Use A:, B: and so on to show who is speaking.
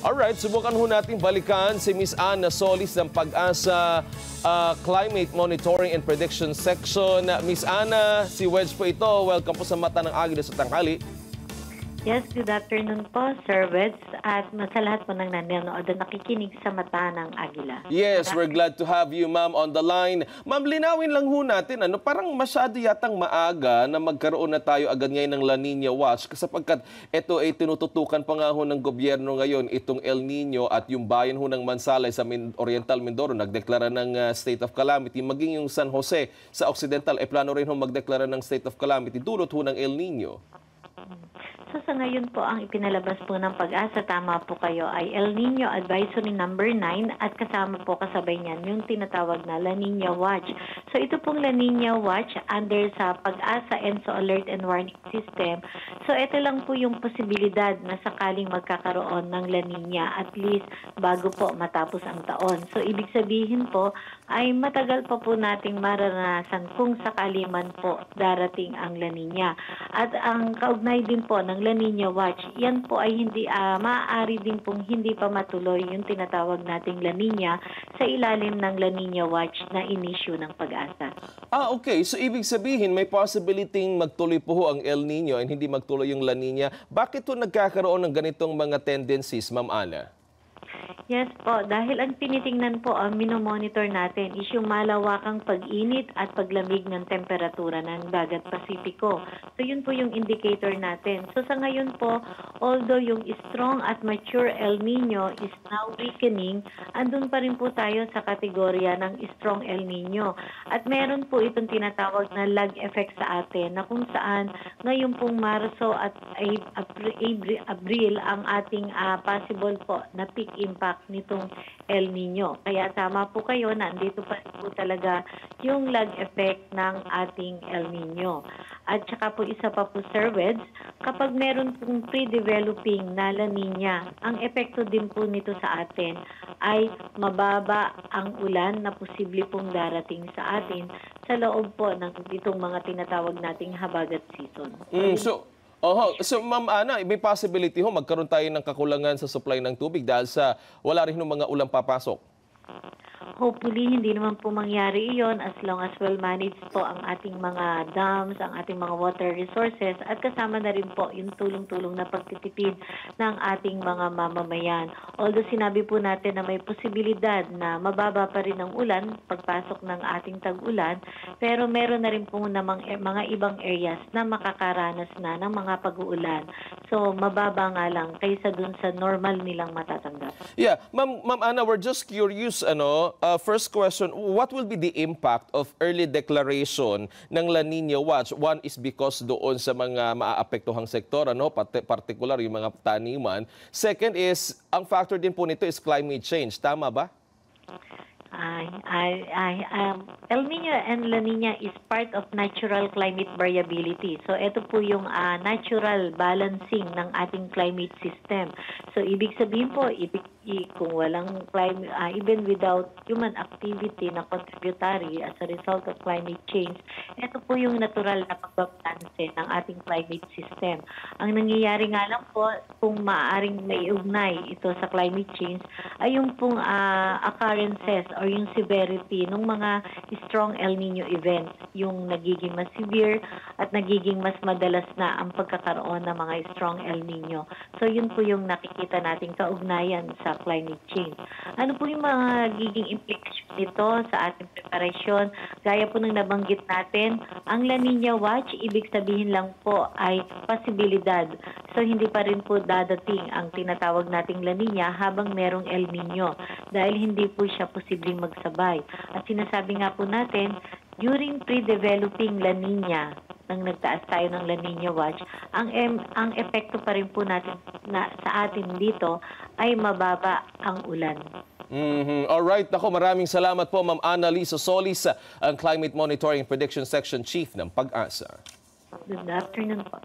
A: Alright, subukan ho natin balikan si Miss Ana Solis ng Pag-asa Climate Monitoring and Prediction Section. Miss Ana, si Wedge po ito. Welcome po sa Mata ng Agila sa tanghali.
B: Yes, good afternoon po, Sir Wedge, at sa lahat po ng nanonood at nakikinig sa Mata ng Agila.
A: Yes, we're glad to have you, ma'am, on the line. Ma'am, linawin lang ho natin, parang masyado yatang maaga na magkaroon na tayo agad ngayon ng La Nina Watch sapagkat ito ay tinututukan pa nga ho ng gobyerno ngayon, itong El Nino at yung bayan ho ng Mansalay sa Oriental Mindoro nagdeklara ng state of calamity, maging yung San Jose sa Occidental, plano rin ho magdeklara ng state of calamity dulot ho ng El Nino.
B: So sa ngayon po, ang ipinalabas po ng Pag-asa, tama po kayo, ay El Nino Advisory number 9 at kasama po kasabay niyan yung tinatawag na La Nina Watch. So ito pong La Nina Watch under sa Pag-asa ENSO Alert and Warning System. So ito lang po yung posibilidad na sakaling magkakaroon ng La Nina at least bago po matapos ang taon. So ibig sabihin po ay matagal pa po nating maranasan kung sakali man po darating ang La Nina. At ang kaugnay din po ng La Nina Watch, yan po ay hindi maaari din pong hindi pa matuloy yung tinatawag nating La Nina sa ilalim ng La Nina Watch na inisyu ng Pag-asa.
A: Okay. So ibig sabihin may possibility magtuloy po ho ang El Nino and hindi magtuloy yung La Nina. Bakit po nagkakaroon ng ganitong mga tendencies, Ma'am Ana?
B: Yes po, dahil ang tinitingnan po, ang minomonitor natin is yung malawakang pag-init at paglamig ng temperatura ng dagat Pasipiko. So yun po yung indicator natin. So sa ngayon po, although yung strong at mature El Nino is now weakening, andun pa rin po tayo sa kategorya ng strong El Nino. At meron po itong tinatawag na lag effect sa atin na kung saan ngayon pong Marso at Abril ang ating possible po na peak impact nitong El Nino. Kaya tama po kayo na andito pa po talaga yung lag effect ng ating El Nino. At saka po isa pa po, Sir Wedge, kapag meron pong pre-developing na La Nina, ang epekto din po nito sa atin ay mababa ang ulan na posible pong darating sa atin sa loob po ng itong mga tinatawag nating habagat season.
A: So Ma'am Ana, may possibility ho magkaroon tayo ng kakulangan sa supply ng tubig dahil sa wala rin ng mga ulang papasok?
B: Hopefully, hindi naman po mangyari iyon as long as well-managed po ang ating mga dams, ang ating mga water resources at kasama na rin po yung tulong-tulong na pagtitipid ng ating mga mamamayan. Although sinabi po natin na may posibilidad na mababa pa rin ang ulan pagpasok ng ating tag-ulan, pero meron na rin po namang mga ibang areas na makakaranas na ng mga pag-uulan. So, mababa nga lang kaysa dun sa normal nilang matatanggap.
A: Yeah, Ma'am Ana, we're just curious, first question, what will be the impact of early declaration ng La Nina Watch? One is because doon sa mga maaapektuhang sektor, particular yung mga taniman. Second is, ang factor din po nito is climate change. Tama ba?
B: El Nino and La Nina is part of natural climate variability. So ito po yung natural balancing ng ating climate system. So ibig sabihin po, kung walang climate, even without human activity na contributory as a result of climate change, ito po yung natural na pagbabalanse ng ating climate system. Ang nangyayari nga lang po, kung maaaring maiugnay ito sa climate change, ay yung pong occurrences or yung severity ng mga strong El Nino events, yung nagiging mas severe at nagiging mas madalas na ang pagkakaroon ng mga strong El Nino. So yun po yung nakikita nating kaugnayan sa climate change. Ano po yung mga giging implication nito sa ating preparasyon? Gaya po ng nabanggit natin, ang La Nina Watch, ibig sabihin lang po ay posibilidad. So hindi pa rin po dadating ang tinatawag nating La Nina habang merong El Nino dahil hindi po siya posibleng magsabay. At sinasabi nga po natin, during pre-developing La Nina, nang nagtaas tayo ng La Nina Watch, ang epekto pa rin po natin sa atin dito ay mababa ang ulan.
A: Alright, maraming salamat po, Ma'am Ana Solis, ang Climate Monitoring Prediction Section Chief ng Pag-asa.
B: Good afternoon po.